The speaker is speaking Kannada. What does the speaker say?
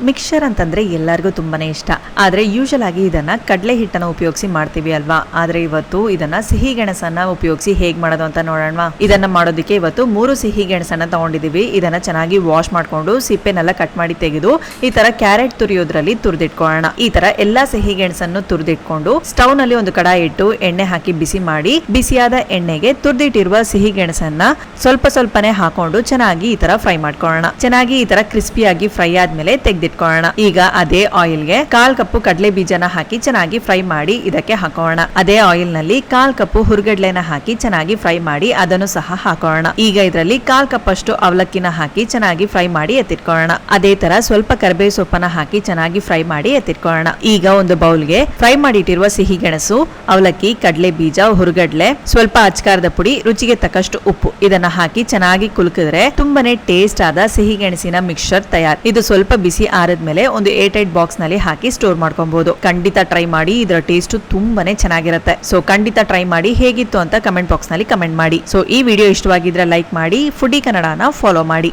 ಮಿಕ್ಸ್ಚರ್ ಅಂತಂದ್ರೆ ಎಲ್ಲರಿಗೂ ತುಂಬಾನೇ ಇಷ್ಟ. ಆದ್ರೆ ಯೂಶಲ್ ಆಗಿ ಇದನ್ನ ಕಡಲೆ ಹಿಟ್ಟನ್ನ ಉಪಯೋಗಿಸಿ ಮಾಡ್ತೀವಿ ಅಲ್ವಾ. ಆದ್ರೆ ಇವತ್ತು ಇದನ್ನ ಸಿಹಿ ಗೆಣಸನ್ನ ಉಪಯೋಗಿಸಿ ಹೇಗ್ ಮಾಡೋದು ಅಂತ ನೋಡೋಣ. ಇದನ್ನ ಮಾಡೋದಕ್ಕೆ ಇವತ್ತು 3 ಸಿಹಿ ಗೆಣಸನ್ನ ತಗೊಂಡಿದೀವಿ. ಇದನ್ನ ಚೆನ್ನಾಗಿ ವಾಶ್ ಮಾಡ್ಕೊಂಡು ಸಿಪ್ಪೆನೆಲ್ಲ ಕಟ್ ಮಾಡಿ ತೆಗೆದು ಈ ತರ ಕ್ಯಾರೆಟ್ ತುರಿಯೋದ್ರಲ್ಲಿ ತುರಿದಿಟ್ಕೊಳ್ಳೋಣ. ಈ ತರ ಎಲ್ಲಾ ಸಿಹಿ ಗೆಣಸನ್ನು ತುರಿದಿಟ್ಕೊಂಡು ಸ್ಟವ್ ನಲ್ಲಿ ಒಂದು ಕಡಾಯಿ ಇಟ್ಟು ಎಣ್ಣೆ ಹಾಕಿ ಬಿಸಿ ಮಾಡಿ, ಬಿಸಿಯಾದ ಎಣ್ಣೆಗೆ ತುರಿದಿಟ್ಟಿರುವ ಸಿಹಿ ಗೆಣಸನ್ನ ಸ್ವಲ್ಪ ಸ್ವಲ್ಪನೇ ಹಾಕೊಂಡು ಚೆನ್ನಾಗಿ ಈ ತರ ಫ್ರೈ ಮಾಡ್ಕೊಳ್ಳೋಣ. ಚೆನ್ನಾಗಿ ಈ ತರ ಕ್ರಿಸ್ಪಿಯಾಗಿ ಫ್ರೈ ಆದ್ಮೇಲೆ ತೆಗೆದಿಟ್ಕೊಳ್ಳೋಣ. ಈಗ ಅದೇ ಆಯಿಲ್ಗೆ 1/4 ಕಪ್ ಕಡಲೆ ಬೀಜನ ಹಾಕಿ ಚೆನ್ನಾಗಿ ಫ್ರೈ ಮಾಡಿ ಇದಕ್ಕೆ ಹಾಕೋಣ. ಅದೇ ಆಯಿಲ್ ನಲ್ಲಿ 1/4 ಕಪ್ ಹುರ್ಗಡ್ಲೆನ ಹಾಕಿ ಚೆನ್ನಾಗಿ ಫ್ರೈ ಮಾಡಿ ಅದನ್ನು ಸಹ ಹಾಕೋಣ. ಈಗ ಇದರಲ್ಲಿ 1/4 ಕಪ್ ಅಷ್ಟು ಅವಲಕ್ಕಿನ ಹಾಕಿ ಚೆನ್ನಾಗಿ ಫ್ರೈ ಮಾಡಿ ಎತ್ತಿಟ್ಕೊಳ್ಳೋಣ. ಅದೇ ತರ ಸ್ವಲ್ಪ ಕರಿಬೇವು ಸೊಪ್ಪನ್ನ ಹಾಕಿ ಚೆನ್ನಾಗಿ ಫ್ರೈ ಮಾಡಿ ಎತ್ತಿಟ್ಕೊಳ್ಳೋಣ. ಈಗ ಒಂದು ಬೌಲ್ಗೆ ಫ್ರೈ ಮಾಡಿಟ್ಟಿರುವ ಸಿಹಿ ಗೆಣಸು, ಅವಲಕ್ಕಿ, ಕಡಲೆ ಬೀಜ, ಹುರ್ಗಡ್ಲೆ, ಸ್ವಲ್ಪ ಅಚ್ಕಾರದ ಪುಡಿ, ರುಚಿಗೆ ತಕ್ಕಷ್ಟು ಉಪ್ಪು ಇದನ್ನ ಹಾಕಿ ಚೆನ್ನಾಗಿ ಕುಲ್ಕಿದ್ರೆ ತುಂಬಾನೇ ಟೇಸ್ಟ್ ಆದ ಸಿಹಿ ಗೆಣಸಿನ ಮಿಕ್ಸ್ಚರ್ ತಯಾರು. ಇದು ಸ್ವಲ್ಪ ಬಿಸಿ ಆರಿದ್ಮೇಲೆ ಒಂದು ಏರ್ಟೈಟ್ ಬಾಕ್ಸ್ ನಲ್ಲಿ ಹಾಕಿ ಸ್ಟೋರ್ ಮಾಡ್ಕೊಬಹುದು. ಖಂಡಿತ ಟ್ರೈ ಮಾಡಿ, ಇದರ ಟೇಸ್ಟ್ ತುಂಬಾನೇ ಚೆನ್ನಾಗಿರುತ್ತೆ. ಸೊ ಖಂಡಿತ ಟ್ರೈ ಮಾಡಿ, ಹೇಗಿತ್ತು ಅಂತ ಕಮೆಂಟ್ ಬಾಕ್ಸ್ ನಲ್ಲಿ ಕಮೆಂಟ್ ಮಾಡಿ. ಸೊ ಈ ವಿಡಿಯೋ ಇಷ್ಟವಾಗಿದ್ರೆ ಲೈಕ್ ಮಾಡಿ, ಫುಡಿ ಕನ್ನಡನ ಫಾಲೋ ಮಾಡಿ.